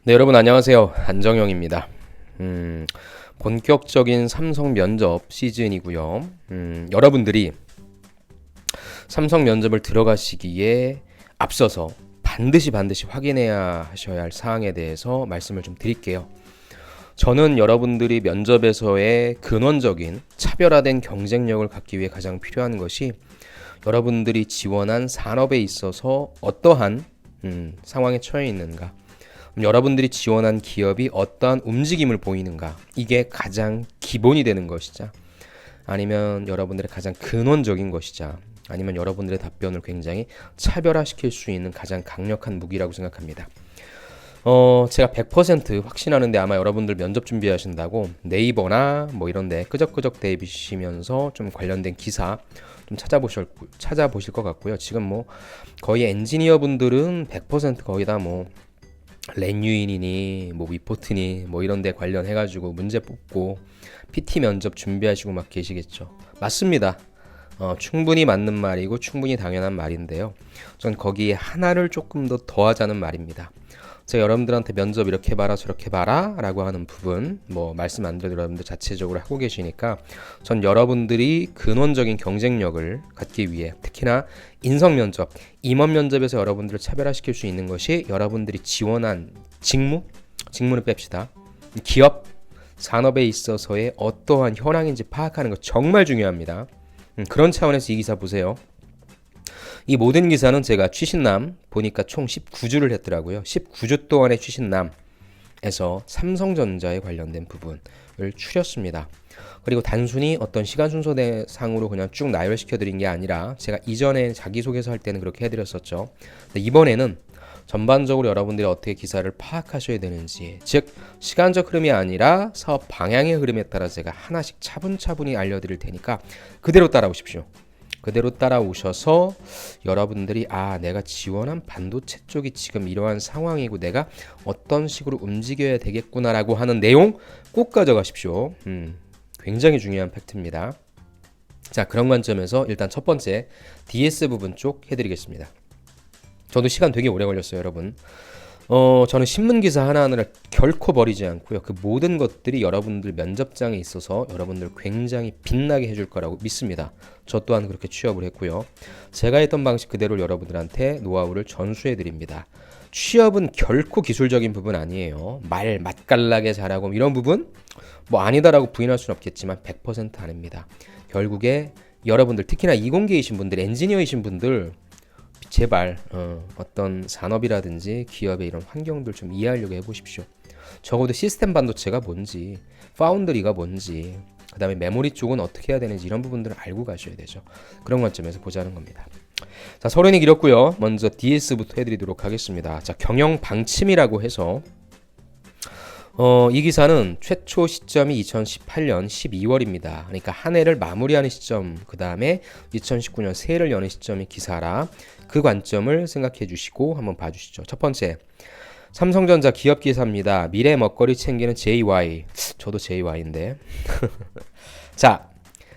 네, 여러분 안녕하세요. 안정영입니다. 본격적인 삼성 면접 시즌이고요. 여러분들이 삼성 면접을 들어가시기에 앞서서 반드시 확인해야 하셔야 할 사항에 대해서 말씀을 좀 드릴게요. 저는 여러분들이 면접에서의 근원적인 차별화된 경쟁력을 갖기 위해 가장 필요한 것이 여러분들이 지원한 산업에 있어서 어떠한 상황에 처해 있는가, 여러분들이 지원한 기업이 어떠한 움직임을 보이는가, 이게 가장 기본이 되는 것이자, 아니면 여러분들의 가장 근원적인 것이자, 아니면 여러분들의 답변을 굉장히 차별화시킬 수 있는 가장 강력한 무기라고 생각합니다. 제가 100% 확신하는데, 아마 여러분들 면접 준비하신다고 네이버나 뭐 이런데 끄적끄적 대비시면서 좀 관련된 기사 좀 찾아보실 것 같고요. 지금 뭐 거의 엔지니어 분들은 100% 거의 다뭐 렌유인이니 뭐 위포트니 뭐 이런 데 관련해 가지고 문제 뽑고 PT 면접 준비하시고 막 계시겠죠. 맞습니다. 충분히 맞는 말이고 충분히 당연한 말인데요. 전 거기에 하나를 조금 더 더하자는 말입니다. 제가 여러분들한테 면접 이렇게 봐라 저렇게 봐라 라고 하는 부분 뭐 말씀 안 드려도 여러분들 자체적으로 하고 계시니까, 전 여러분들이 근원적인 경쟁력을 갖기 위해, 특히나 인성 면접, 임원 면접에서 여러분들을 차별화시킬 수 있는 것이 여러분들이 지원한 직무는 뺍시다. 기업, 산업에 있어서의 어떠한 현황인지 파악하는 것 정말 중요합니다. 그런 차원에서 이 기사 보세요. 이 모든 기사는 제가 취신남 보니까 총 19주를 했더라고요. 19주 동안의 취신남에서 삼성전자에 관련된 부분을 추렸습니다. 그리고 단순히 어떤 시간 순서상으로 그냥 쭉 나열시켜 드린 게 아니라, 제가 이전에 자기소개서 할 때는 그렇게 해드렸었죠. 이번에는 전반적으로 여러분들이 어떻게 기사를 파악하셔야 되는지, 즉 시간적 흐름이 아니라 사업 방향의 흐름에 따라 제가 하나씩 차분차분히 알려드릴 테니까 그대로 따라오십시오. 그대로 따라오셔서 여러분들이 내가 지원한 반도체 쪽이 지금 이러한 상황이고 내가 어떤 식으로 움직여야 되겠구나라고 하는 내용 꼭 가져가십시오. 굉장히 중요한 팩트입니다. 자, 그런 관점에서 일단 첫 번째 DS 부분 쪽 해드리겠습니다. 저도 시간 되게 오래 걸렸어요, 여러분. 저는 신문기사 하나하나를 결코 버리지 않고요. 그 모든 것들이 여러분들 면접장에 있어서 여러분들 굉장히 빛나게 해줄 거라고 믿습니다. 저 또한 그렇게 취업을 했고요. 제가 했던 방식 그대로 여러분들한테 노하우를 전수해 드립니다. 취업은 결코 기술적인 부분 아니에요. 말 맛깔나게 잘하고 이런 부분 뭐 아니다라고 부인할 수는 없겠지만 100% 아닙니다. 결국에 여러분들, 특히나 이공계이신 분들, 엔지니어이신 분들, 제발 어떤 산업이라든지 기업의 이런 환경들 좀 이해하려고 해보십시오. 적어도 시스템 반도체가 뭔지, 파운드리가 뭔지, 그 다음에 메모리 쪽은 어떻게 해야 되는지 이런 부분들을 알고 가셔야 되죠. 그런 관점에서 보자는 겁니다. 자, 서론이 길었고요. 먼저 DS부터 해드리도록 하겠습니다. 자, 경영 방침이라고 해서 이 기사는 최초 시점이 2018년 12월입니다. 그러니까 한 해를 마무리하는 시점, 그 다음에 2019년 새해를 여는 시점이 기사라 그 관점을 생각해 주시고 한번 봐주시죠. 첫 번째, 삼성전자 기업 기사입니다. 미래 먹거리 챙기는 JY. 저도 JY인데. 자,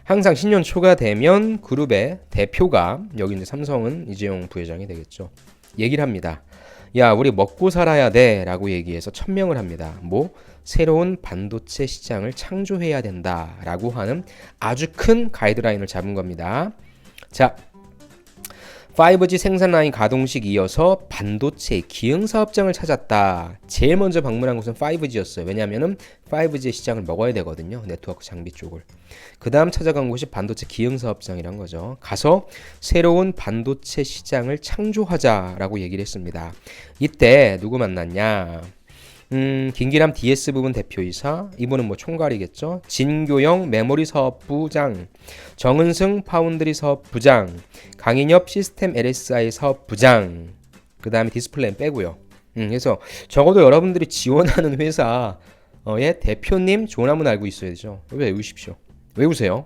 항상 신년 초가 되면 그룹의 대표가, 여기 이제 삼성은 이재용 부회장이 되겠죠, 얘기를 합니다. 야, 우리 먹고 살아야 돼 라고 얘기해서 천명을 합니다. 뭐 새로운 반도체 시장을 창조해야 된다 라고 하는 아주 큰 가이드라인을 잡은 겁니다. 자, 5G 생산 라인 가동식 이어서 반도체 기흥 사업장을 찾았다. 제일 먼저 방문한 곳은 5G였어요. 왜냐하면 5G의 시장을 먹어야 되거든요, 네트워크 장비 쪽을. 그 다음 찾아간 곳이 반도체 기흥 사업장이란 거죠. 가서 새로운 반도체 시장을 창조하자라고 얘기를 했습니다. 이때 누구 만났냐? 김기남 DS 부분 대표이사, 이분은 뭐 총괄이겠죠. 진교영 메모리 사업부장, 정은승 파운드리 사업부장, 강인엽 시스템 LSI 사업부장, 그 다음에 디스플레이는 빼고요. 그래서 적어도 여러분들이 지원하는 회사의 대표님 조남은 알고 있어야 되죠. 외우십시오. 외우세요.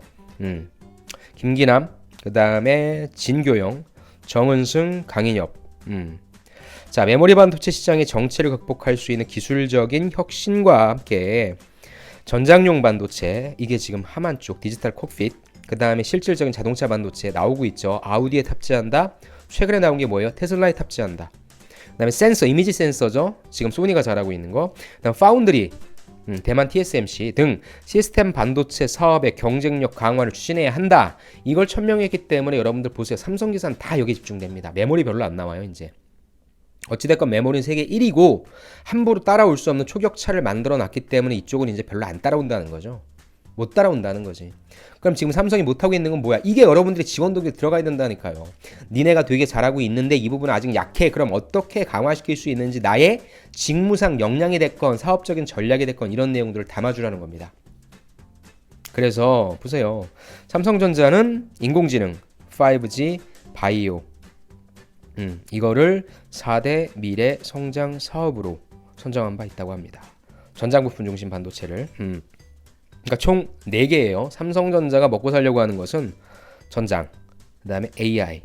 김기남, 그 다음에 진교영, 정은승, 강인엽. 자, 메모리 반도체 시장의 정체를 극복할 수 있는 기술적인 혁신과 함께 전장용 반도체, 이게 지금 하만 쪽 디지털 콕핏, 그 다음에 실질적인 자동차 반도체 나오고 있죠. 아우디에 탑재한다. 최근에 나온 게 뭐예요? 테슬라에 탑재한다. 그다음에 센서, 이미지 센서죠. 지금 소니가 잘하고 있는 거. 그다음 파운드리, 대만 TSMC 등 시스템 반도체 사업의 경쟁력 강화를 추진해야 한다. 이걸 천명했기 때문에 여러분들 보세요. 삼성 기사는 다 여기 집중됩니다. 메모리 별로 안 나와요, 이제. 어찌됐건 메모리는 세계 1위고 함부로 따라올 수 없는 초격차를 만들어 놨기 때문에 이쪽은 이제 별로 안 따라온다는 거죠. 못 따라온다는 거지. 그럼 지금 삼성이 못하고 있는 건 뭐야? 이게 여러분들이 지원동에 들어가야 된다니까요. 니네가 되게 잘하고 있는데 이 부분은 아직 약해. 그럼 어떻게 강화시킬 수 있는지 나의 직무상 역량이 됐건 사업적인 전략이 됐건 이런 내용들을 담아주라는 겁니다. 그래서 보세요. 삼성전자는 인공지능, 5G, 바이오 이거를 4대 미래 성장 사업으로 선정한 바 있다고 합니다. 전장 부품 중심 반도체를 그러니까 총 4개예요. 삼성전자가 먹고 살려고 하는 것은 전장, 그 다음에 AI,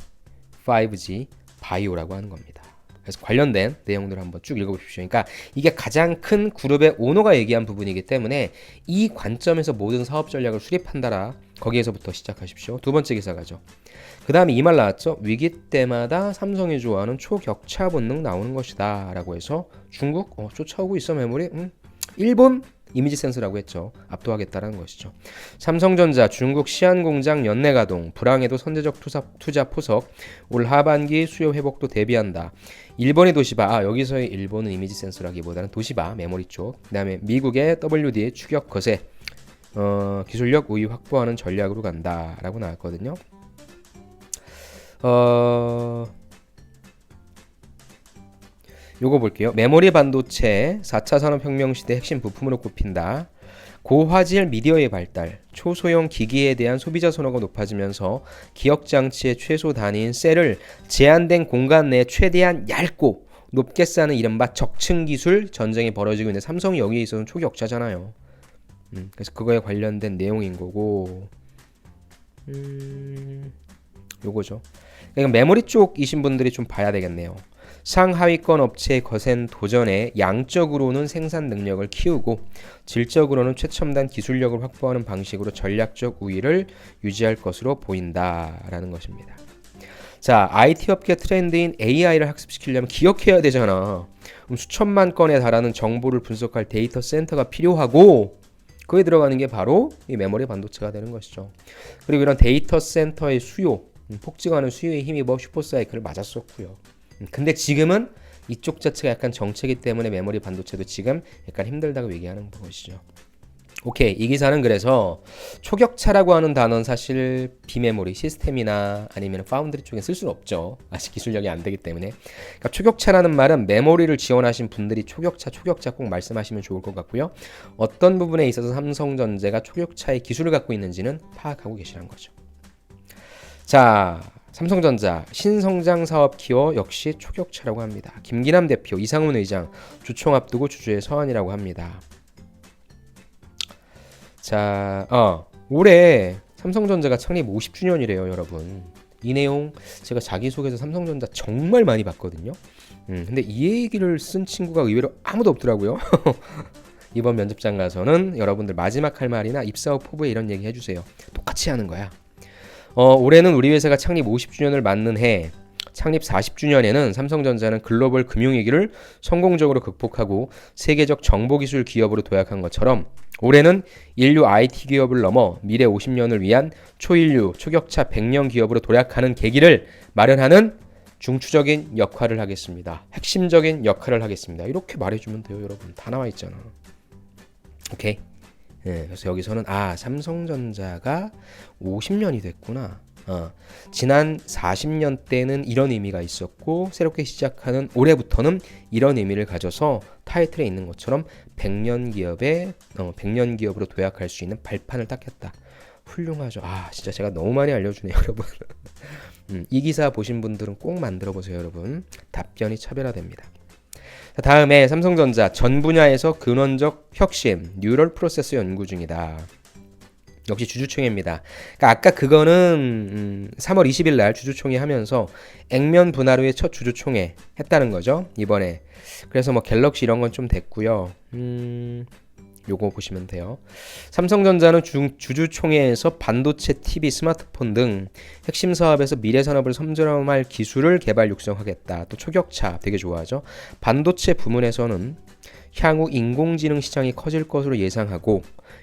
5G, 바이오라고 하는 겁니다. 그래서 관련된 내용들을 한번 쭉 읽어보십시오. 그러니까 이게 가장 큰 그룹의 오너가 얘기한 부분이기 때문에 이 관점에서 모든 사업 전략을 수립한다라. 거기에서부터 시작하십시오. 두 번째 기사 가죠. 그 다음에 이 말 나왔죠. 위기 때마다 삼성이 좋아하는 초격차 본능 나오는 것이다 라고 해서 중국 쫓아오고 있어 메모리 일본 이미지 센서라고 했죠. 압도하겠다라는 것이죠. 삼성전자 중국 시안 공장 연내 가동 불황에도 선제적 투자 포석 올 하반기 수요 회복도 대비한다. 일본의 도시바 여기서의 일본은 이미지 센서라기보다는 도시바 메모리 쪽. 그다음에 미국의 WD 추격 거세 기술력 우위 확보하는 전략으로 간다라고 나왔거든요. 요거 볼게요. 메모리 반도체 4차 산업혁명 시대 핵심 부품으로 꼽힌다. 고화질 미디어의 발달, 초소형 기기에 대한 소비자 선호가 높아지면서 기억 장치의 최소 단위인 셀을 제한된 공간 내에 최대한 얇고 높게 싸는 이른바 적층 기술 전쟁이 벌어지고 있는데 삼성이 여기에 있어서는 초격차잖아요. 그래서 그거에 관련된 내용인 거고 요거죠. 그러니까 메모리 쪽이신 분들이 좀 봐야 되겠네요. 상하위권 업체의 거센 도전에 양적으로는 생산 능력을 키우고 질적으로는 최첨단 기술력을 확보하는 방식으로 전략적 우위를 유지할 것으로 보인다라는 것입니다. 자, IT 업계 트렌드인 AI를 학습시키려면 기억해야 되잖아. 그럼 수천만 건에 달하는 정보를 분석할 데이터 센터가 필요하고 그에 들어가는 게 바로 이 메모리 반도체가 되는 것이죠. 그리고 이런 데이터 센터의 수요, 폭증하는 수요에 힘입어 슈퍼사이클을 맞았었고요. 근데 지금은 이쪽 자체가 약간 정체이기 때문에 메모리 반도체도 지금 약간 힘들다고 얘기하는 것이죠. 오케이, 이 기사는 그래서 초격차라고 하는 단어는 사실 비메모리 시스템이나 아니면 파운드리 쪽에 쓸 수는 없죠. 아직 기술력이 안 되기 때문에. 그러니까 초격차라는 말은 메모리를 지원하신 분들이 초격차 꼭 말씀하시면 좋을 것 같고요. 어떤 부분에 있어서 삼성전자가 초격차의 기술을 갖고 있는지는 파악하고 계시는 거죠. 자, 삼성전자 신성장 사업 키워 역시 초격차라고 합니다. 김기남 대표, 이상훈 의장 주총 앞두고 주주의 서한이라고 합니다. 자, 올해 삼성전자가 창립 50주년이래요, 여러분. 이 내용 제가 자기소개서 삼성전자 정말 많이 봤거든요. 근데 이 얘기를 쓴 친구가 의외로 아무도 없더라고요. 이번 면접장 가서는 여러분들 마지막 할 말이나 입사 후 포부에 이런 얘기 해주세요. 똑같이 하는 거야. 올해는 우리 회사가 창립 50주년을 맞는 해, 창립 40주년에는 삼성전자는 글로벌 금융위기를 성공적으로 극복하고 세계적 정보기술 기업으로 도약한 것처럼 올해는 인류 IT 기업을 넘어 미래 50년을 위한 초인류, 초격차 100년 기업으로 도약하는 계기를 마련하는 중추적인 역할을 하겠습니다. 핵심적인 역할을 하겠습니다. 이렇게 말해주면 돼요, 여러분. 다 나와 있잖아. 오케이. 네, 그래서 여기서는 삼성전자가 50년이 됐구나. 지난 40년 때는 이런 의미가 있었고 새롭게 시작하는 올해부터는 이런 의미를 가져서 타이틀에 있는 것처럼 100년 기업으로 도약할 수 있는 발판을 닦였다. 훌륭하죠. 진짜 제가 너무 많이 알려주네요, 여러분. 이 기사 보신 분들은 꼭 만들어 보세요, 여러분. 답변이 차별화됩니다. 자, 다음에 삼성전자 전 분야에서 근원적 혁신, 뉴럴 프로세서 연구 중이다. 역시 주주총회입니다. 그러니까 아까 그거는 3월 20일 날 주주총회 하면서 액면 분할 후에 첫 주주총회 했다는 거죠, 이번에. 그래서 뭐 갤럭시 이런 건 좀 됐고요. 요거 보시면 돼요. 삼성전자는 주주총회에서 반도체, TV, 스마트폰 등 핵심 사업에서 미래 산업을 선점할 기술을 개발 육성하겠다. 또 초격차 되게 좋아하죠. 반도체 부문에서는 향후 인공지능 시장이 커질 것으로 예상하고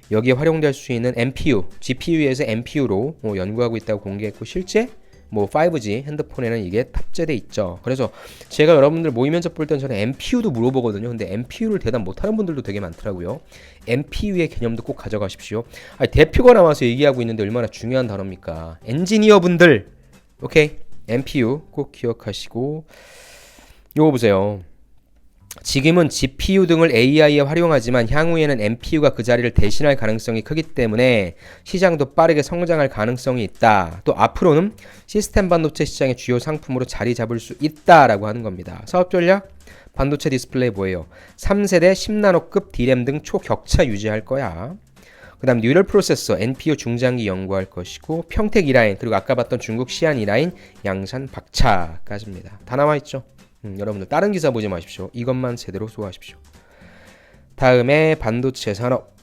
여기에 활용될 수 있는 NPU, GPU에서 NPU로 연구하고 있다고 공개했고 실제 5G 핸드폰에는 이게 탑재돼 있죠. 그래서 제가 여러분들 모의 면접 볼 때는 저는 NPU도 물어보거든요. 근데 NPU를 대답 못하는 분들도 되게 많더라고요. NPU의 개념도 꼭 가져가십시오. 대표가 나와서 얘기하고 있는데 얼마나 중요한 단어입니까? 엔지니어 분들, 오케이, NPU 꼭 기억하시고 요거 보세요. 지금은 GPU 등을 AI에 활용하지만 향후에는 NPU가 그 자리를 대신할 가능성이 크기 때문에 시장도 빠르게 성장할 가능성이 있다. 또 앞으로는 시스템 반도체 시장의 주요 상품으로 자리 잡을 수 있다라고 하는 겁니다. 사업 전략? 반도체 디스플레이 뭐예요? 3세대 10나노급 D램 등 초격차 유지할 거야. 그 다음 뉴럴 프로세서 NPU 중장기 연구할 것이고 평택 E라인 그리고 아까 봤던 중국 시안 E라인 양산 박차까지입니다. 다 나와있죠? 여러분들 다른 기사 보지 마십시오. 이것만 제대로 소화하십시오. 다음에 반도체 산업.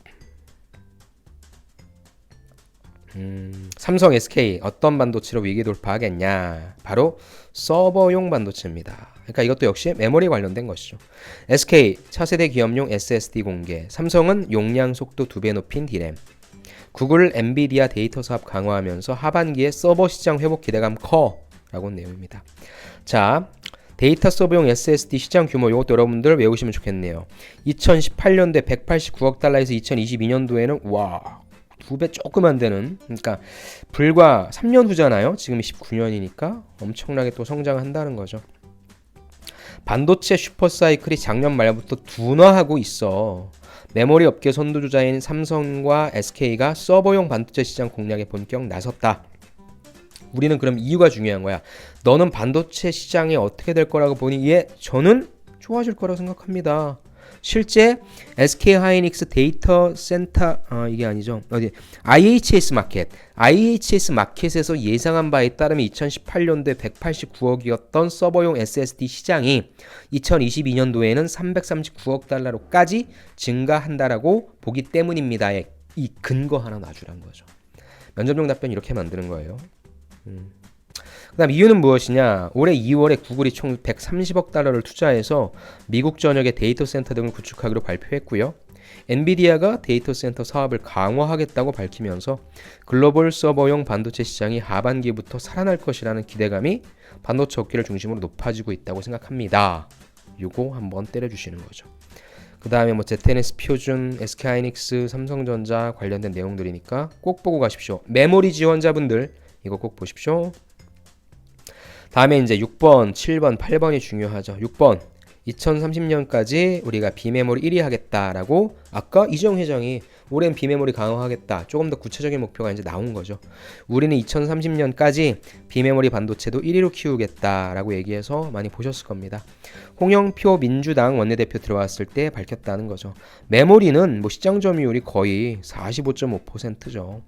삼성 SK 어떤 반도체로 위기 돌파하겠냐? 바로 서버용 반도체입니다. 그러니까 이것도 역시 메모리 관련된 것이죠. SK 차세대 기업용 SSD 공개. 삼성은 용량 속도 2배 높인 D램. 구글 엔비디아 데이터 사업 강화하면서 하반기에 서버 시장 회복 기대감 커라고 내용입니다. 자, 데이터 서버용 SSD 시장 규모 이것도 여러분들 외우시면 좋겠네요. 2018년도에 189억 달러에서 2022년도에는 와 2배 조금 안 되는 그러니까 불과 3년 후잖아요. 지금 19년이니까 엄청나게 또 성장한다는 거죠. 반도체 슈퍼사이클이 작년 말부터 둔화하고 있어. 메모리 업계 선두주자인 삼성과 SK가 서버용 반도체 시장 공략에 본격 나섰다. 우리는 그럼 이유가 중요한 거야. 너는 반도체 시장이 어떻게 될 거라고 보니 예, 저는 좋아질 거라고 생각합니다. 실제 SK 하이닉스 데이터 센터 이게 아니죠. 어디 IHS 마켓에서 예상한 바에 따르면 2018년도에 189억이었던 서버용 SSD 시장이 2022년도에는 339억 달러로까지 증가한다라고 보기 때문입니다. 이 근거 하나 놔주란 거죠. 면접용 답변 이렇게 만드는 거예요. 그 다음 이유는 무엇이냐? 올해 2월에 구글이 총 130억 달러를 투자해서 미국 전역의 데이터 센터 등을 구축하기로 발표했고요. 엔비디아가 데이터 센터 사업을 강화하겠다고 밝히면서 글로벌 서버용 반도체 시장이 하반기부터 살아날 것이라는 기대감이 반도체 업계를 중심으로 높아지고 있다고 생각합니다. 요거 한번 때려주시는 거죠. 그 다음에 ZNS 표준, SK하이닉스, 삼성전자 관련된 내용들이니까 꼭 보고 가십시오. 메모리 지원자분들 이거 꼭 보십시오. 다음에 이제 6번, 7번, 8번이 중요하죠. 6번 2030년까지 우리가 비메모리 1위 하겠다라고 아까 이재용 회장이 올해는 비메모리 강화하겠다. 조금 더 구체적인 목표가 이제 나온 거죠. 우리는 2030년까지 비메모리 반도체도 1위로 키우겠다라고 얘기해서 많이 보셨을 겁니다. 홍영표 민주당 원내대표 들어왔을 때 밝혔다는 거죠. 메모리는 시장 점유율이 거의 45.5%죠.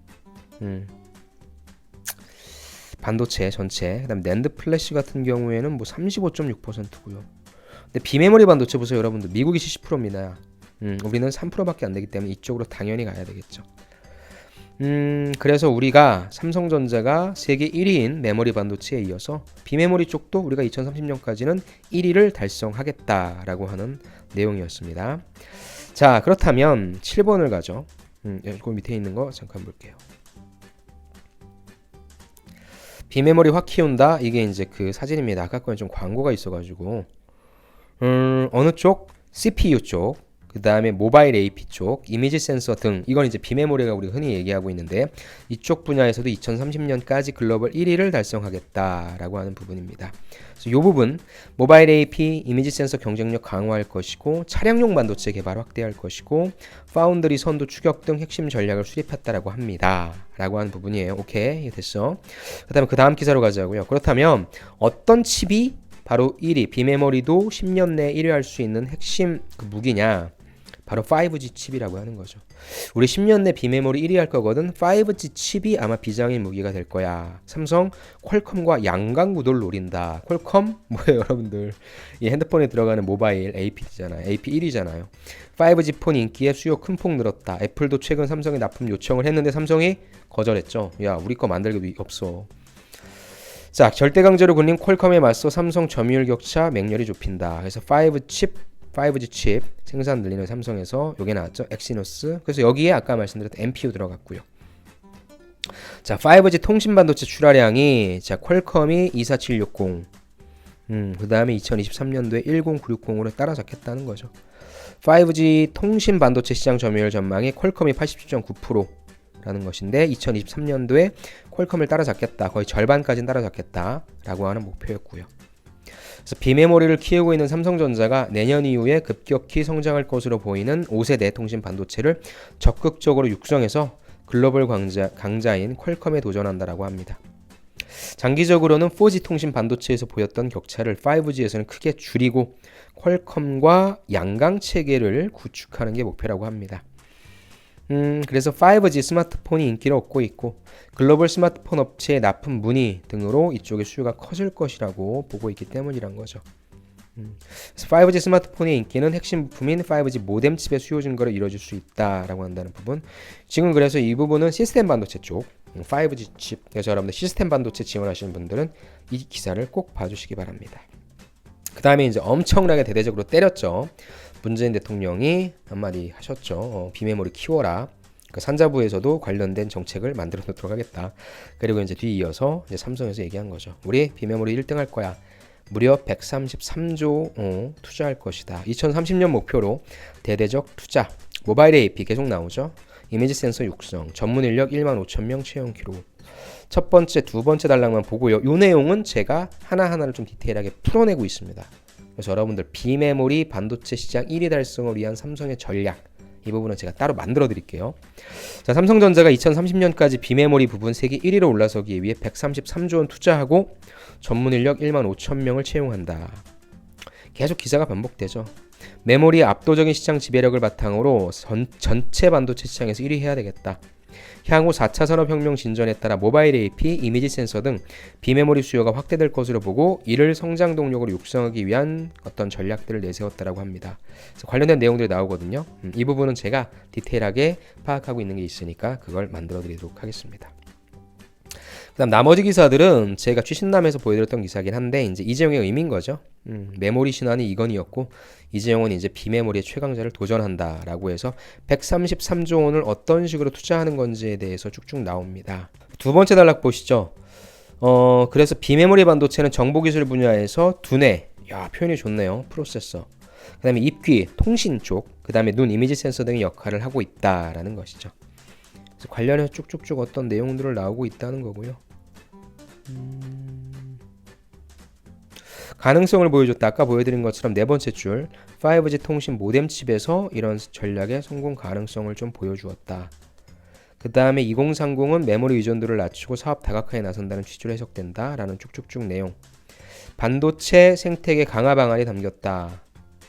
반도체 전체. 그다음 낸드 플래시 같은 경우에는 35.6%고요. 근데 비메모리 반도체 보세요, 여러분들. 미국이 70%입니다. 우리는 3%밖에 안 되기 때문에 이쪽으로 당연히 가야 되겠죠. 그래서 우리가 삼성전자가 세계 1위인 메모리 반도체에 이어서 비메모리 쪽도 우리가 2030년까지는 1위를 달성하겠다라고 하는 내용이었습니다. 자, 그렇다면 7번을 가죠. 그 밑에 있는 거 잠깐 볼게요. 비메모리 확 키운다. 이게 이제 그 사진입니다. 아까 거는 좀 광고가 있어가지고 어느 쪽? CPU 쪽, 그 다음에 모바일 AP 쪽, 이미지 센서 등 이건 이제 비메모리가 우리가 흔히 얘기하고 있는데 이쪽 분야에서도 2030년까지 글로벌 1위를 달성하겠다라고 하는 부분입니다. 그래서 이 부분 모바일 AP, 이미지 센서 경쟁력 강화할 것이고 차량용 반도체 개발 확대할 것이고 파운드리 선도 추격 등 핵심 전략을 수립했다라고 합니다. 라고 하는 부분이에요. 오케이, 됐어. 그 다음 기사로 가자고요. 그렇다면 어떤 칩이 바로 1위, 비메모리도 10년 내에 1위 할 수 있는 핵심 무기냐? 바로 5G 칩이라고 하는 거죠. 우리 10년 내 비메모리 1위 할 거거든. 5G 칩이 아마 비장의 무기가 될 거야. 삼성 퀄컴과 양강 구도를 노린다. 퀄컴 뭐예요, 여러분들? 이 핸드폰에 들어가는 모바일 AP잖아요. AP 1위잖아요. 5G 폰 인기에 수요 큰 폭 늘었다. 애플도 최근 삼성에 납품 요청을 했는데 삼성이 거절했죠. 야, 우리 거 만들기도 없어. 자, 절대 강제로 굴린 퀄컴에 맞서 삼성 점유율 격차 맹렬히 좁힌다. 그래서 5G 칩 생산 늘리는 삼성에서 요게 나왔죠. 엑시노스. 그래서 여기에 아까 말씀드렸던 NPU 들어갔고요. 자, 5G 통신 반도체 출하량이 자, 퀄컴이 24760. 그다음에 2023년도에 10960으로 따라잡겠다는 거죠. 5G 통신 반도체 시장 점유율 전망이 퀄컴이 87.9%라는 것인데 2023년도에 퀄컴을 따라잡겠다. 거의 절반까지는 따라잡겠다라고 하는 목표였고요. 그래서 비메모리를 키우고 있는 삼성전자가 내년 이후에 급격히 성장할 것으로 보이는 5세대 통신 반도체를 적극적으로 육성해서 글로벌 강자인 퀄컴에 도전한다라고 합니다. 장기적으로는 4G 통신 반도체에서 보였던 격차를 5G에서는 크게 줄이고 퀄컴과 양강 체계를 구축하는 게 목표라고 합니다. 그래서 5G 스마트폰이 인기를 얻고 있고 글로벌 스마트폰 업체의 납품 문의 등으로 이쪽의 수요가 커질 것이라고 보고 있기 때문이란 거죠. 그래서 5G 스마트폰의 인기는 핵심 부품인 5G 모뎀 칩의 수요 증가로 이루어질 수 있다라고 한다는 부분. 지금 그래서 이 부분은 시스템 반도체 쪽 5G 칩. 그래서 여러분들 시스템 반도체 지원하시는 분들은 이 기사를 꼭 봐주시기 바랍니다. 그 다음에 이제 엄청나게 대대적으로 때렸죠. 문재인 대통령이 한마디 하셨죠. 비메모리 키워라. 그 산자부에서도 관련된 정책을 만들어 놓도록 하겠다. 그리고 이제 뒤이어서 이제 삼성에서 얘기한 거죠. 우리 비메모리 1등 할 거야. 무려 133조 투자할 것이다. 2030년 목표로 대대적 투자. 모바일 AP 계속 나오죠. 이미지 센서 육성. 전문 인력 1만 5천 명 채용 기록. 첫 번째, 두 번째 단락만 보고요. 이 내용은 제가 하나하나를 좀 디테일하게 풀어내고 있습니다. 그래서 여러분들 비메모리 반도체 시장 1위 달성을 위한 삼성의 전략 이 부분은 제가 따로 만들어 드릴게요. 자, 삼성전자가 2030년까지 비메모리 부분 세계 1위로 올라서기 위해 133조 원 투자하고 전문 인력 1만 5천 명을 채용한다. 계속 기사가 반복되죠. 메모리의 압도적인 시장 지배력을 바탕으로 전체 반도체 시장에서 1위 해야 되겠다. 향후 4차 산업혁명 진전에 따라 모바일 AP, 이미지 센서 등 비메모리 수요가 확대될 것으로 보고 이를 성장 동력으로 육성하기 위한 어떤 전략들을 내세웠다라고 합니다. 그래서 관련된 내용들이 나오거든요. 이 부분은 제가 디테일하게 파악하고 있는 게 있으니까 그걸 만들어 드리도록 하겠습니다. 그다음 나머지 기사들은 제가 최신남에서 보여드렸던 기사긴 한데 이제 이재용의 의미인 거죠. 메모리 신환이 이건희였고 이재용은 이제 비메모리의 최강자를 도전한다라고 해서 133조 원을 어떤 식으로 투자하는 건지에 대해서 쭉쭉 나옵니다. 두 번째 단락 보시죠. 그래서 비메모리 반도체는 정보기술 분야에서 두뇌, 야 표현이 좋네요. 프로세서. 그다음에 입귀, 통신 쪽, 그다음에 눈, 이미지 센서 등의 역할을 하고 있다라는 것이죠. 그래서 관련해서 쭉쭉쭉 어떤 내용들을 나오고 있다는 거고요. 가능성을 보여줬다. 아까 보여드린 것처럼 네 번째 줄 5G 통신 모뎀 칩에서 이런 전략의 성공 가능성을 좀 보여주었다. 그 다음에 2030은 메모리 의존도를 낮추고 사업 다각화에 나선다는 취지로 해석된다 라는 쭉쭉쭉 내용. 반도체 생태계 강화 방안이 담겼다.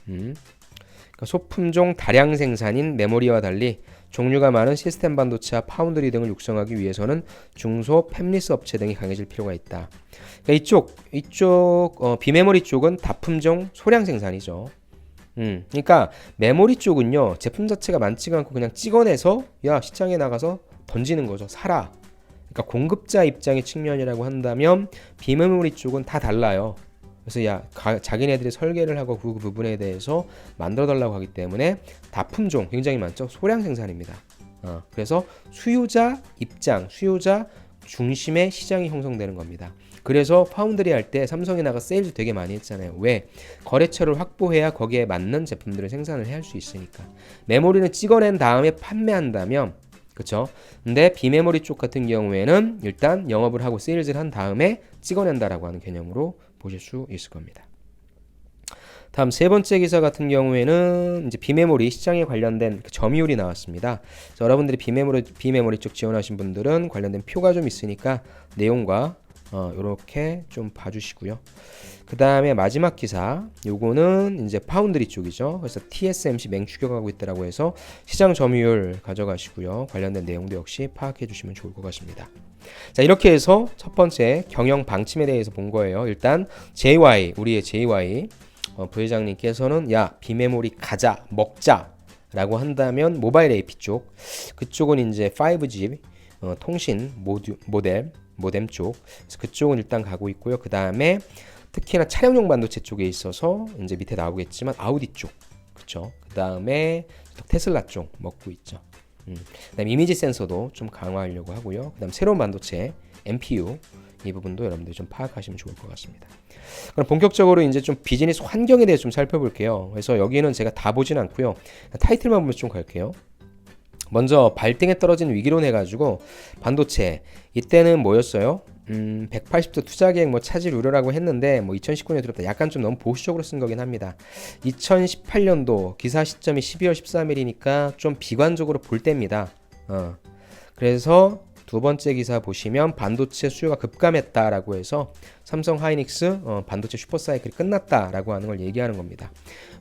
그러니까 소품종 다량 생산인 메모리와 달리 종류가 많은 시스템 반도체와 파운드리 등을 육성하기 위해서는 중소 팹리스 업체 등이 강해질 필요가 있다. 그러니까 이쪽 비메모리 쪽은 다품종 소량 생산이죠. 그러니까 메모리 쪽은요 제품 자체가 많지가 않고 그냥 찍어내서 야 시장에 나가서 던지는 거죠. 사라. 그러니까 공급자 입장의 측면이라고 한다면 비메모리 쪽은 다 달라요. 그래서 자기네들이 설계를 하고 그 부분에 대해서 만들어달라고 하기 때문에 다품종 굉장히 많죠. 소량 생산입니다. 그래서 수요자 입장, 수요자 중심의 시장이 형성되는 겁니다. 그래서 파운드리 할 때 삼성이 나가 세일즈 되게 많이 했잖아요. 왜? 거래처를 확보해야 거기에 맞는 제품들을 생산을 해야 할 수 있으니까. 메모리는 찍어낸 다음에 판매한다면 그렇죠. 근데 비메모리 쪽 같은 경우에는 일단 영업을 하고 세일즈를 한 다음에 찍어낸다라고 하는 개념으로 보실 수 있을 겁니다. 다음 세 번째 기사 같은 경우에는 이제 비메모리 시장에 관련된 점유율이 나왔습니다. 여러분들이 비메모리 쪽 지원하신 분들은 관련된 표가 좀 있으니까 내용과 요렇게 좀 봐주시고요. 그 다음에 마지막 기사, 요거는 이제 파운드리 쪽이죠. 그래서 TSMC 맹추격하고 있다라고 해서 시장 점유율 가져가시고요. 관련된 내용도 역시 파악해 주시면 좋을 것 같습니다. 자, 이렇게 해서 첫 번째 경영 방침에 대해서 본 거예요. 일단 JY, 우리의 JY 부회장님께서는 야, 비메모리 가자, 먹자 라고 한다면 모바일 AP 쪽, 그쪽은 이제 5G 통신 모뎀 쪽, 그래서 그쪽은 일단 가고 있고요. 그 다음에 특히나 차량용 반도체 쪽에 있어서 이제 밑에 나오겠지만 아우디 쪽, 그렇죠. 그 다음에 테슬라 쪽 먹고 있죠. 그다음 이미지 센서도 좀 강화하려고 하고요. 그다음 새로운 반도체 MPU 이 부분도 여러분들이 좀 파악하시면 좋을 것 같습니다. 그럼 본격적으로 이제 좀 비즈니스 환경에 대해서 좀 살펴볼게요. 그래서 여기는 제가 다 보진 않고요. 타이틀만 보면서 좀 갈게요. 먼저 발등에 떨어진 위기론 해가지고 반도체 이때는 뭐였어요? 180조 투자 계획 뭐 차질 우려라고 했는데 뭐 2019년에 들었다. 약간 좀 너무 보수적으로 쓴 거긴 합니다. 2018년도 기사 시점이 12월 13일이니까 좀 비관적으로 볼 때입니다. 그래서 두 번째 기사 보시면 반도체 수요가 급감했다라고 해서 삼성 하이닉스 반도체 슈퍼사이클이 끝났다라고 하는 걸 얘기하는 겁니다.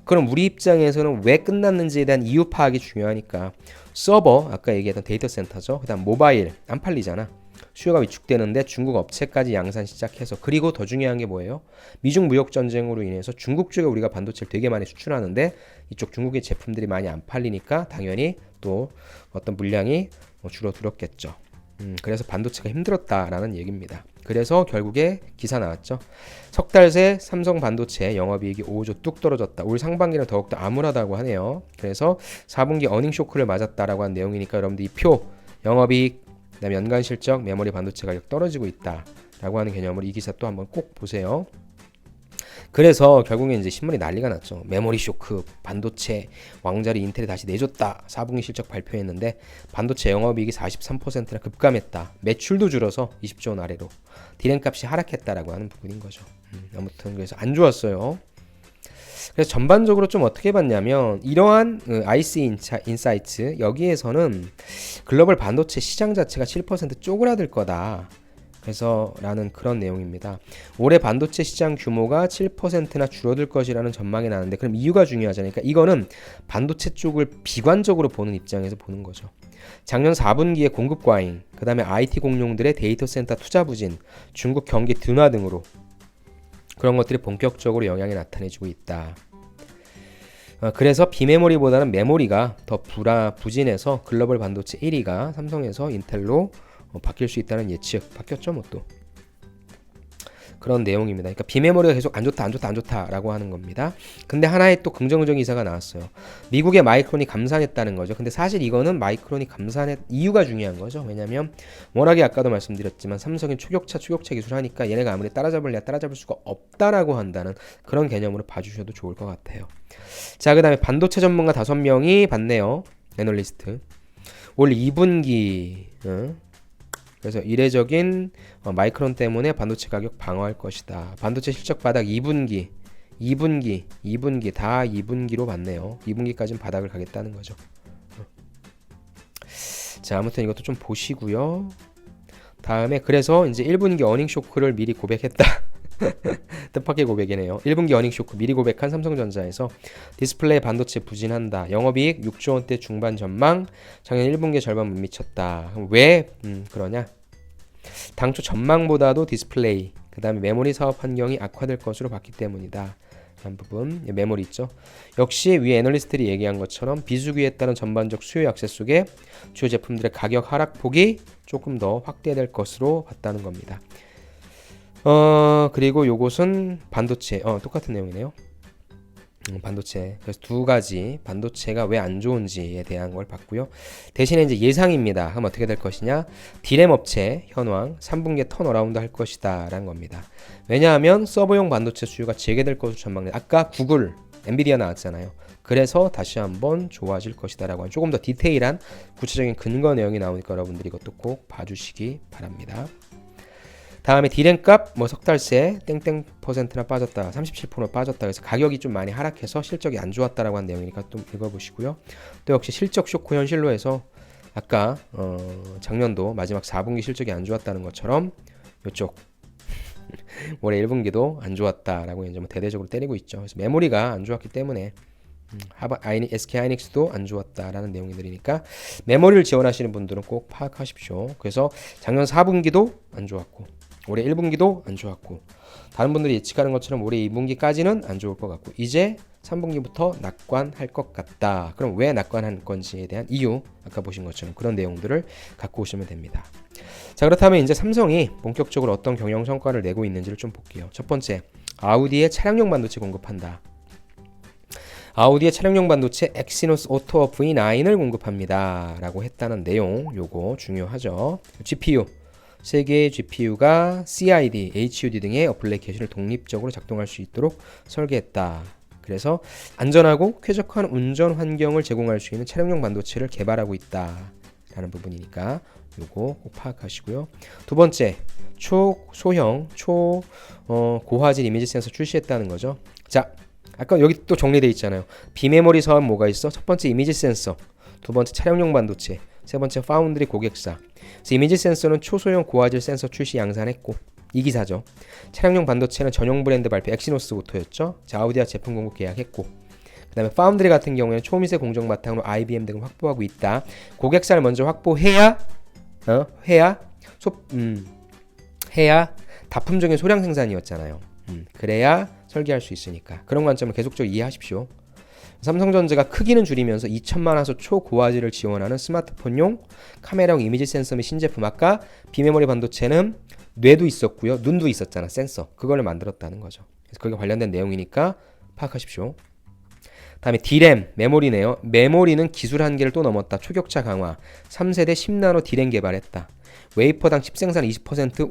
그럼 우리 입장에서는 왜 끝났는지에 대한 이유 파악이 중요하니까 서버, 아까 얘기했던 데이터 센터죠. 그 다음 모바일 안 팔리잖아. 수요가 위축되는데 중국 업체까지 양산 시작해서, 그리고 더 중요한 게 뭐예요? 미중 무역 전쟁으로 인해서 중국 쪽에 우리가 반도체를 되게 많이 수출하는데 이쪽 중국의 제품들이 많이 안 팔리니까 당연히 또 어떤 물량이 줄어들었겠죠. 그래서 반도체가 힘들었다라는 얘기입니다. 그래서 결국에 기사 나왔죠. 석 달 새 삼성 반도체 영업이익이 5조 뚝 떨어졌다. 올 상반기는 더욱더 암울하다고 하네요. 그래서 4분기 어닝 쇼크를 맞았다라고 한 내용이니까 여러분들 이 표 영업이익, 그다음에 연간 실적, 메모리 반도체 가격 떨어지고 있다라고 하는 개념으로 이 기사 또 한번 꼭 보세요. 그래서 결국에 이제 신문이 난리가 났죠. 메모리 쇼크, 반도체 왕자리 인텔이 다시 내줬다. 4분기 실적 발표했는데 반도체 영업이익이 43%나 급감했다. 매출도 줄어서 20조 원 아래로. 디램 값이 하락했다라고 하는 부분인 거죠. 아무튼 그래서 안 좋았어요. 그래서 전반적으로 좀 어떻게 봤냐면 이러한 IC 인사이트 여기에서는 글로벌 반도체 시장 자체가 7% 쪼그라들 거다. 그래서 라는 그런 내용입니다. 올해 반도체 시장 규모가 7%나 줄어들 것이라는 전망이 나는데, 그럼 이유가 중요하잖아요. 그러니까 이거는 반도체 쪽을 비관적으로 보는 입장에서 보는 거죠. 작년 4분기에 공급 과잉, 그 다음에 IT 공룡들의 데이터 센터 투자 부진, 중국 경기 둔화 등으로 그런 것들이 본격적으로 영향이 나타내지고 있다. 그래서 비메모리보다는 메모리가 더 부진해서 글로벌 반도체 1위가 삼성에서 인텔로 바뀔 수 있다는 예측, 바뀌었죠 뭐 또 그런 내용입니다. 그러니까 비메모리가 계속 안 좋다라고 하는 겁니다. 근데 하나의 또 긍정적인 기사가 나왔어요. 미국의 마이크론이 감산했다는 거죠. 근데 사실 이거는 마이크론이 감산했 이유가 중요한 거죠. 왜냐면 워낙에 아까도 말씀드렸지만 삼성이 초격차 기술하니까 얘네가 아무리 따라잡을 수가 없다라고 한다는 그런 개념으로 봐주셔도 좋을 것 같아요. 자, 그 다음에 반도체 전문가 5명이 봤네요. 애널리스트 올 2분기 그래서 이례적인 마이크론 때문에 반도체 가격 방어할 것이다. 반도체 실적 바닥 2분기 다 2분기로 봤네요. 2분기까지는 바닥을 가겠다는 거죠. 자, 아무튼 이것도 좀 보시고요. 다음에 그래서 이제 1분기 어닝 쇼크를 미리 고백했다. 뜻밖의 고백이네요. 1분기 어닝 쇼크 미리 고백한 삼성전자에서 디스플레이 반도체 부진한다. 영업이익 6조 원대 중반 전망. 작년 1분기 절반 못 미쳤다. 왜 그러냐? 당초 전망보다도 디스플레이, 그 다음에 메모리 사업 환경이 악화될 것으로 봤기 때문이다. 한 부분 메모리 있죠. 역시 위 애널리스트들이 얘기한 것처럼 비수기에 따른 전반적 수요 약세 속에 주요 제품들의 가격 하락폭이 조금 더 확대될 것으로 봤다는 겁니다. 그리고 요것은 반도체 똑같은 내용이네요. 반도체. 그래서 두 가지 반도체가 왜 안 좋은지에 대한 걸 봤고요. 대신에 이제 예상입니다. 그럼 어떻게 될 것이냐? 디램 업체 현황 3분기에 턴어라운드 할 것이다 라는 겁니다. 왜냐하면 서버용 반도체 수요가 재개될 것으로 전망돼. 아까 구글, 엔비디아 나왔잖아요. 그래서 다시 한번 좋아질 것이다 라고 하는 조금 더 디테일한 구체적인 근거 내용이 나오니까 여러분들이 이것도 꼭 봐주시기 바랍니다. 다음에 디램 값 석 달 새 땡땡 %나 빠졌다, 37% 빠졌다. 그래서 가격이 좀 많이 하락해서 실적이 안 좋았다라고 한 내용이니까 좀 읽어보시고요. 또 역시 실적 쇼크 현실로 해서 아까 작년도 마지막 4분기 실적이 안 좋았다는 것처럼 이쪽 올해 1분기도 안 좋았다라고 이제 뭐 대대적으로 때리고 있죠. 그래서 메모리가 안 좋았기 때문에 SK 하이닉스도 안 좋았다라는 내용들이니까 메모리를 지원하시는 분들은 꼭 파악하십시오. 그래서 작년 4분기도 안 좋았고 올해 1분기도 안 좋았고 다른 분들이 예측하는 것처럼 올해 2분기까지는 안 좋을 것 같고 이제 3분기부터 낙관할 것 같다. 그럼 왜 낙관한 건지에 대한 이유 아까 보신 것처럼 그런 내용들을 갖고 오시면 됩니다. 자, 그렇다면 이제 삼성이 본격적으로 어떤 경영 성과를 내고 있는지를 좀 볼게요. 첫 번째, 아우디의 차량용 반도체 공급한다. 아우디의 차량용 반도체 엑시노스 오토 V9을 공급합니다 라고 했다는 내용, 요거 중요하죠. GPU, 세계의 GPU가 CID, HUD 등의 어플리케이션을 독립적으로 작동할 수 있도록 설계했다. 그래서 안전하고 쾌적한 운전 환경을 제공할 수 있는 차량용 반도체를 개발하고 있다 라는 부분이니까 요거 꼭 파악하시고요. 두 번째, 초소형, 고화질 이미지 센서 출시했다는 거죠. 자, 아까 여기 또 정리되어 있잖아요. 비메모리 사업 뭐가 있어? 첫 번째 이미지 센서, 두 번째 차량용 반도체, 세 번째 파운드리 고객사. 그래서 이미지 센서는 초소형 고화질 센서 출시 양산했고 이 기사죠. 차량용 반도체는 전용 브랜드 발표 엑시노스 오토였죠. 자, 아우디와 제품 공급 계약했고 그 다음에 파운드리 같은 경우에는 초미세 공정 바탕으로 IBM 등을 확보하고 있다. 고객사를 먼저 확보해야 해야 다품종의 소량 생산이었잖아요. 그래야 설계할 수 있으니까 그런 관점을 계속적으로 이해하십시오. 삼성전자가 크기는 줄이면서 2천만 화소 초고화질을 지원하는 스마트폰용 카메라용 이미지 센서 및 신제품, 아까 비메모리 반도체는 뇌도 있었고요, 눈도 있었잖아, 센서. 그걸 만들었다는 거죠. 그래서 거기에 관련된 내용이니까 파악하십시오. 다음에 D램, 메모리네요. 메모리는 기술 한계를 또 넘었다. 초격차 강화, 3세대 10나노 D램 개발했다. 웨이퍼당 칩 생산 20%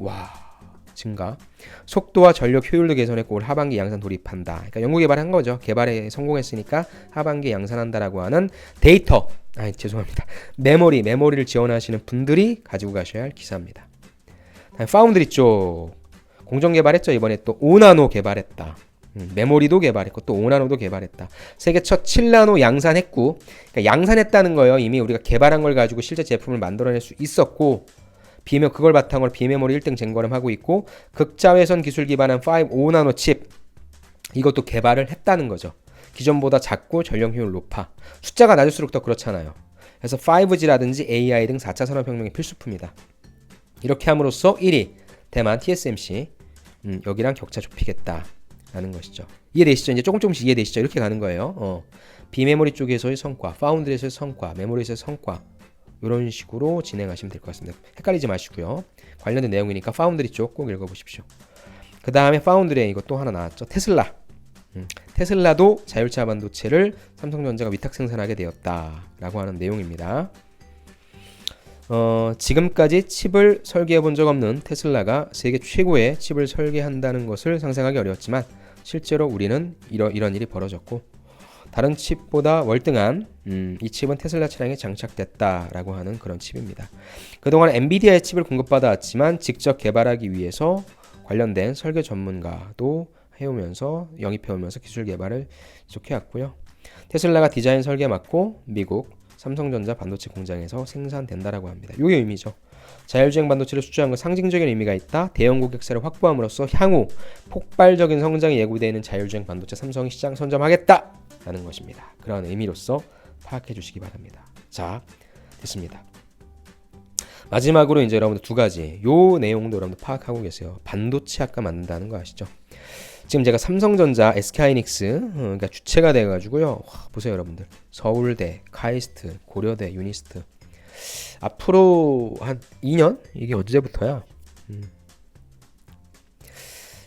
증가. 속도와 전력 효율도 개선했고 올 하반기 양산 돌입한다. 그러니까 연구 개발한 거죠. 개발에 성공했으니까 하반기 양산한다라고 하는 데이터, 메모리를 지원하시는 분들이 가지고 가셔야 할 기사입니다. 다음에 파운드리 쪽 공정 개발했죠. 이번에 또 5나노 개발했다. 메모리도 개발했고 또 5나노도 개발했다. 세계 첫 7나노 양산했고, 그러니까 양산했다는 거예요. 이미 우리가 개발한 걸 가지고 실제 제품을 만들어낼 수 있었고, 그걸 바탕으로 비메모리 1등 쟁거름하고 있고, 극자외선 기술 기반한 5나노 칩, 이것도 개발을 했다는 거죠. 기존보다 작고 전력 효율 높아. 숫자가 낮을수록 더 그렇잖아요. 그래서 5G라든지 AI 등 4차 산업혁명의 필수품이다. 이렇게 함으로써 1위 대만 TSMC, 여기랑 격차 좁히겠다 라는 것이죠. 이해되시죠? 이제 조금씩 이해되시죠? 이렇게 가는 거예요. 비메모리 쪽에서의 성과, 파운드리에서의 성과, 메모리에서의 성과, 이런 식으로 진행하시면 될 것 같습니다. 헷갈리지 마시고요. 관련된 내용이니까 파운드리 쪽 꼭 읽어보십시오. 그 다음에 파운드리에 이거 또 하나 나왔죠. 테슬라. 테슬라도 자율차 반도체를 삼성전자가 위탁 생산하게 되었다라고 하는 내용입니다. 지금까지 칩을 설계해 본 적 없는 테슬라가 세계 최고의 칩을 설계한다는 것을 상상하기 어려웠지만 실제로 우리는 이런 일이 벌어졌고, 다른 칩보다 월등한 이 칩은 테슬라 차량에 장착됐다라고 하는 그런 칩입니다. 그동안 엔비디아의 칩을 공급받아 왔지만 직접 개발하기 위해서 관련된 설계 전문가도 해오면서 영입해오면서 기술 개발을 지속해왔고요. 테슬라가 디자인 설계 맡고 미국 삼성전자 반도체 공장에서 생산된다라고 합니다. 이게 의미죠. 자율주행 반도체를 수주한 건 상징적인 의미가 있다. 대형 고객사를 확보함으로써 향후 폭발적인 성장이 예고되어 있는 자율주행 반도체 삼성이 시장 선점하겠다라는 것입니다. 그런 의미로서 파악해 주시기 바랍니다. 자, 됐습니다. 마지막으로 이제 여러분들 두 가지, 요 내용도 여러분들 파악하고 계세요. 반도체 아까 만든다는 거 아시죠? 지금 제가 삼성전자, SK하이닉스 그러니까 주체가 돼가지고요. 보세요 여러분들. 서울대, 카이스트, 고려대, 유니스트. 앞으로 한 2년? 이게 언제부터야?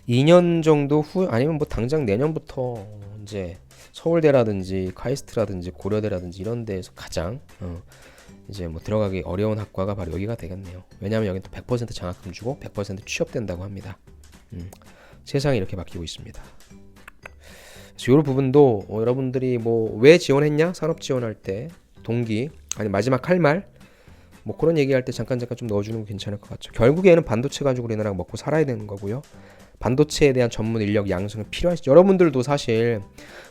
2년 정도 후, 아니면 뭐 당장 내년부터 이제 서울대라든지 카이스트라든지 고려대라든지 이런 데에서 가장 이제 뭐 들어가기 어려운 학과가 바로 여기가 되겠네요. 왜냐하면 여기는 또 100% 장학금 주고 100% 취업된다고 합니다. 세상이 이렇게 바뀌고 있습니다. 그래서 이런 부분도 여러분들이 뭐 왜 지원했냐? 산업 지원할 때 동기, 아니 마지막 할 말, 뭐 그런 얘기할 때 잠깐 좀 넣어주는 거 괜찮을 것 같죠. 결국에는 반도체 가지고 우리나라가 먹고 살아야 되는 거고요. 반도체에 대한 전문 인력 양성이 필요하시죠. 여러분들도 사실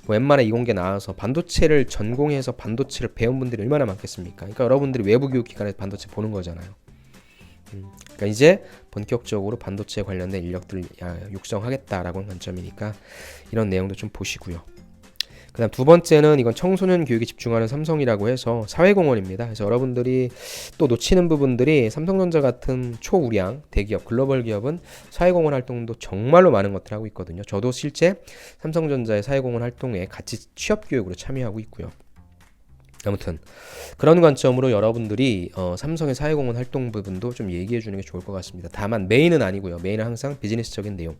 뭐 웬만한 이공계 나와서 반도체를 전공해서 반도체를 배운 분들이 얼마나 많겠습니까? 그러니까 여러분들이 외부 교육 기관에서 반도체 보는 거잖아요. 그러니까 이제 본격적으로 반도체 관련된 인력들을 육성하겠다라고 하는 관점이니까 이런 내용도 좀 보시고요. 그다음 두 번째는 이건 청소년 교육에 집중하는 삼성이라고 해서 사회공헌입니다. 그래서 여러분들이 또 놓치는 부분들이 삼성전자 같은 초우량 대기업, 글로벌 기업은 사회공헌 활동도 정말로 많은 것들 하고 있거든요. 저도 실제 삼성전자의 사회공헌 활동에 같이 취업교육으로 참여하고 있고요. 아무튼 그런 관점으로 여러분들이 삼성의 사회공헌 활동 부분도 좀 얘기해 주는 게 좋을 것 같습니다. 다만 메인은 아니고요. 메인은 항상 비즈니스적인 내용.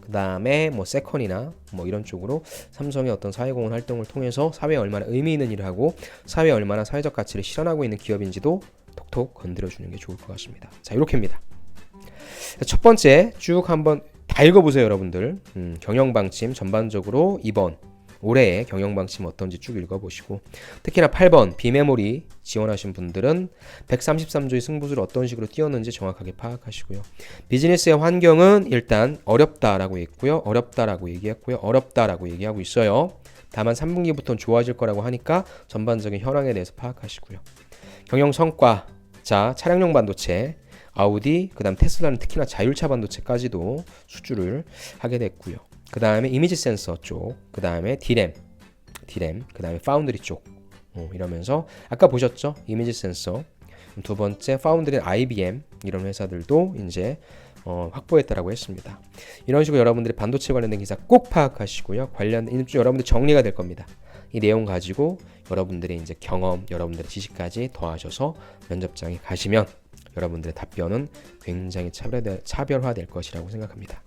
그 다음에 뭐 세컨이나 뭐 이런 쪽으로 삼성의 어떤 사회공헌 활동을 통해서 사회에 얼마나 의미 있는 일을 하고 사회에 얼마나 사회적 가치를 실현하고 있는 기업인지도 톡톡 건드려 주는 게 좋을 것 같습니다. 자, 이렇게입니다. 첫 번째 쭉 한번 다 읽어보세요, 여러분들. 경영방침 전반적으로 이번 올해의 경영방침 어떤지 쭉 읽어보시고, 특히나 8번 비메모리 지원하신 분들은 133조의 승부수를 어떤 식으로 띄웠는지 정확하게 파악하시고요. 비즈니스의 환경은 일단 어렵다라고 했고요. 어렵다라고 얘기했고요. 어렵다라고 얘기하고 있어요. 다만 3분기부터는 좋아질 거라고 하니까 전반적인 현황에 대해서 파악하시고요. 경영 성과, 자, 차량용 반도체, 아우디, 그 다음 테슬라는 특히나 자율차 반도체까지도 수주를 하게 됐고요. 그 다음에 이미지 센서 쪽, 그 다음에 디램, 그 다음에 파운드리 쪽, 이러면서 아까 보셨죠? 이미지 센서. 두 번째 파운드리 IBM 이런 회사들도 이제 확보했다라고 했습니다. 이런 식으로 여러분들이 반도체 관련된 기사 꼭 파악하시고요. 관련된 여러분들 정리가 될 겁니다. 이 내용 가지고 여러분들의 이제 경험, 여러분들의 지식까지 더하셔서 면접장에 가시면 여러분들의 답변은 굉장히 차별화될 것이라고 생각합니다.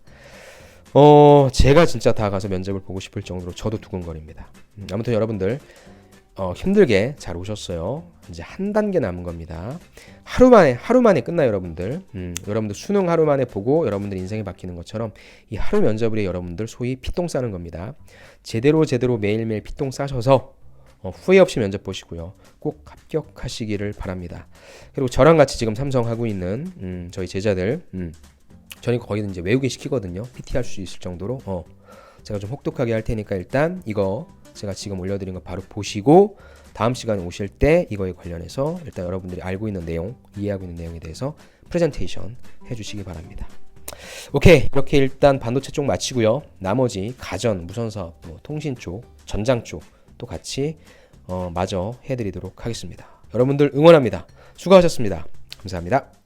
제가 진짜 다 가서 면접을 보고 싶을 정도로 저도 두근거립니다. 아무튼 여러분들 힘들게 잘 오셨어요. 이제 한 단계 남은 겁니다. 하루 만에 끝나요, 여러분들. 여러분들 수능 하루 만에 보고 여러분들 인생이 바뀌는 것처럼 이 하루 면접이 여러분들 소위 피똥 싸는 겁니다. 제대로 매일매일 피똥 싸셔서 후회 없이 면접 보시고요. 꼭 합격하시기를 바랍니다. 그리고 저랑 같이 지금 삼성 하고 있는 저희 제자들, 저는 거기는 이제 외우기 시키거든요. PT 할 수 있을 정도로. 제가 좀 혹독하게 할 테니까 일단 이거 제가 지금 올려드린 거 바로 보시고 다음 시간에 오실 때 이거에 관련해서 일단 여러분들이 알고 있는 내용, 이해하고 있는 내용에 대해서 프레젠테이션 해주시기 바랍니다. 오케이, 이렇게 일단 반도체 쪽 마치고요. 나머지 가전, 무선사업, 통신 쪽, 전장 쪽 또 같이 마저 해드리도록 하겠습니다. 여러분들 응원합니다. 수고하셨습니다. 감사합니다.